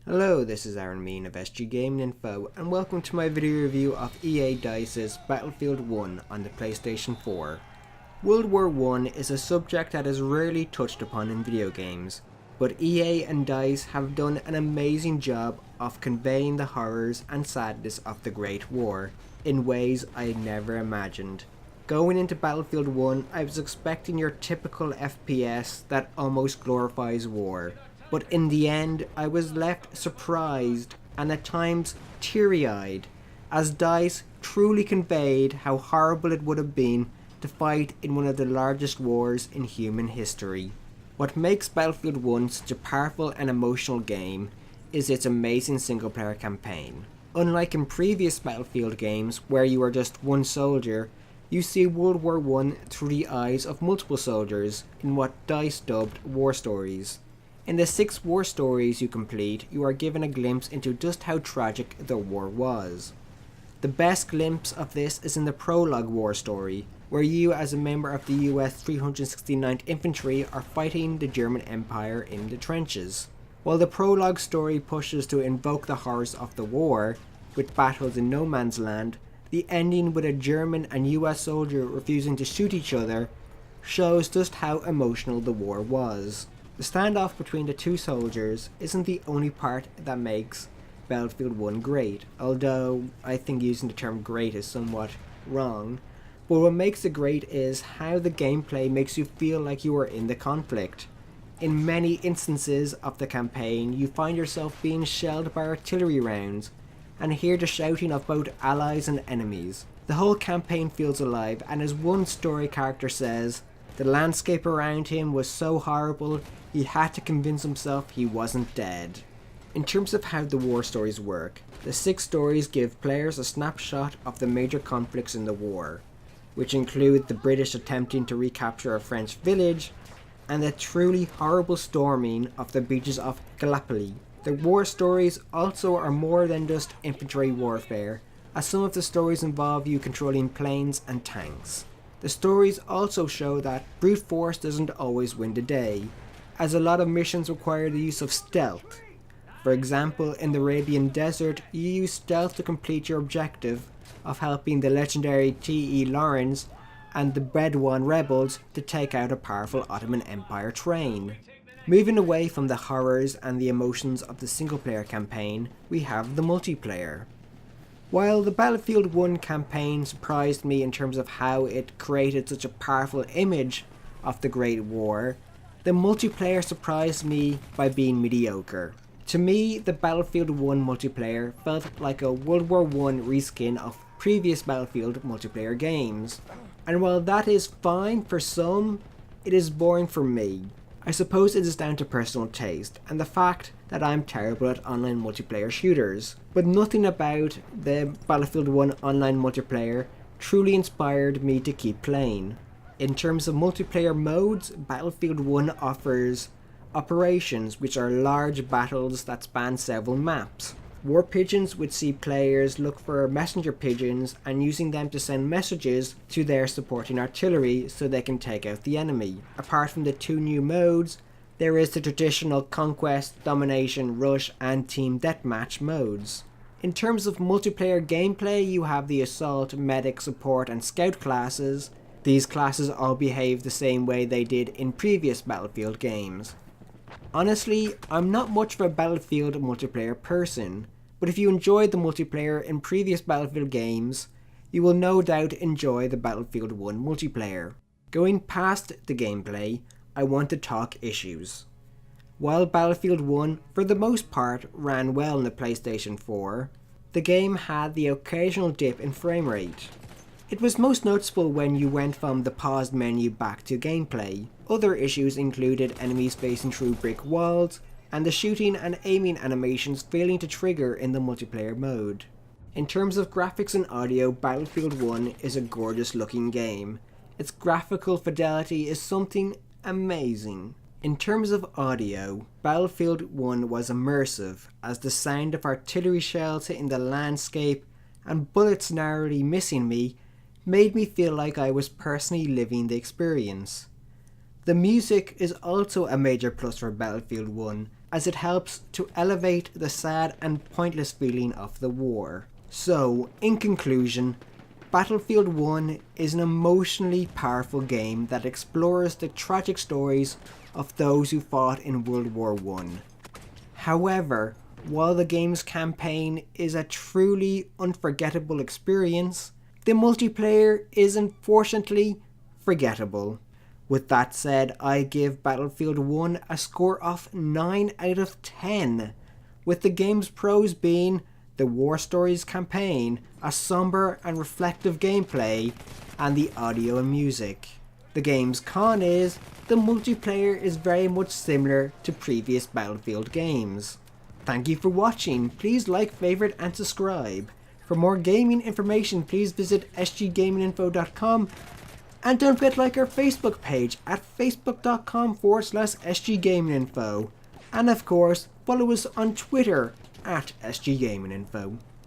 Hello, this is Aaron Mean of SG Gaming Info, and welcome to my video review of EA DICE's Battlefield 1 on the PlayStation 4. World War I is a subject that is rarely touched upon in video games, but EA and DICE have done an amazing job of conveying the horrors and sadness of the Great War in ways I never imagined. Going into Battlefield 1, I was expecting your typical FPS that almost glorifies war. But in the end, I was left surprised and at times teary-eyed, as DICE truly conveyed how horrible it would have been to fight in one of the largest wars in human history. What makes Battlefield 1 such a powerful and emotional game is its amazing single-player campaign. Unlike in previous Battlefield games where you are just one soldier, you see World War I through the eyes of multiple soldiers in what DICE dubbed war stories. In the 6 war stories you complete, you are given a glimpse into just how tragic the war was. The best glimpse of this is in the prologue war story, where you as a member of the US 369th Infantry are fighting the German Empire in the trenches. While the prologue story pushes to invoke the horrors of the war, with battles in no man's land, the ending with a German and US soldier refusing to shoot each other shows just how emotional the war was. The standoff between the two soldiers isn't the only part that makes Battlefield 1 great, although I think using the term great is somewhat wrong. But what makes it great is how the gameplay makes you feel like you are in the conflict. In many instances of the campaign, you find yourself being shelled by artillery rounds, and hear the shouting of both allies and enemies. The whole campaign feels alive, and as one story character says, the landscape around him was so horrible, he had to convince himself he wasn't dead. In terms of how the war stories work, the 6 stories give players a snapshot of the major conflicts in the war, which include the British attempting to recapture a French village, and the truly horrible storming of the beaches of Gallipoli. The war stories also are more than just infantry warfare, as some of the stories involve you controlling planes and tanks. The stories also show that brute force doesn't always win the day, as a lot of missions require the use of stealth. For example, in the Arabian Desert, you use stealth to complete your objective of helping the legendary T.E. Lawrence and the Bedouin rebels to take out a powerful Ottoman Empire train. Moving away from the horrors and the emotions of the single-player campaign, we have the multiplayer. While the Battlefield 1 campaign surprised me in terms of how it created such a powerful image of the Great War, the multiplayer surprised me by being mediocre. To me, the Battlefield 1 multiplayer felt like a World War I reskin of previous Battlefield multiplayer games. And while that is fine for some, it is boring for me. I suppose it is down to personal taste, and the fact that I'm terrible at online multiplayer shooters. But nothing about the Battlefield 1 online multiplayer truly inspired me to keep playing. In terms of multiplayer modes, Battlefield 1 offers operations, which are large battles that span several maps. War pigeons would see players look for messenger pigeons and using them to send messages to their supporting artillery so they can take out the enemy. Apart from the 2 new modes, there is the traditional conquest, domination, rush and team deathmatch modes. In terms of multiplayer gameplay, you have the assault, medic, support and scout classes. These classes all behave the same way they did in previous Battlefield games. Honestly, I'm not much of a Battlefield multiplayer person, but if you enjoyed the multiplayer in previous Battlefield games, you will no doubt enjoy the Battlefield 1 multiplayer. Going past the gameplay, I want to talk issues. While Battlefield 1, for the most part, ran well on the PlayStation 4, the game had the occasional dip in frame rate. It was most noticeable when you went from the paused menu back to gameplay. Other issues included enemies facing through brick walls, and the shooting and aiming animations failing to trigger in the multiplayer mode. In terms of graphics and audio, Battlefield 1 is a gorgeous looking game. Its graphical fidelity is something amazing. In terms of audio, Battlefield 1 was immersive, as the sound of artillery shells hitting the landscape and bullets narrowly missing me made me feel like I was personally living the experience. The music is also a major plus for Battlefield 1, as it helps to elevate the sad and pointless feeling of the war. So, in conclusion, Battlefield 1 is an emotionally powerful game that explores the tragic stories of those who fought in World War I. However, while the game's campaign is a truly unforgettable experience, the multiplayer is unfortunately forgettable. With that said, I give Battlefield 1 a score of 9 out of 10, with the game's pros being the War Stories campaign, a somber and reflective gameplay, and the audio and music. The game's con is the multiplayer is very much similar to previous Battlefield games. Thank you for watching. Please like, favorite, and subscribe. For more gaming information, please visit sggaminginfo.com. And don't forget to like our Facebook page at facebook.com/sggaminginfo. And of course, follow us on Twitter at sggaminginfo.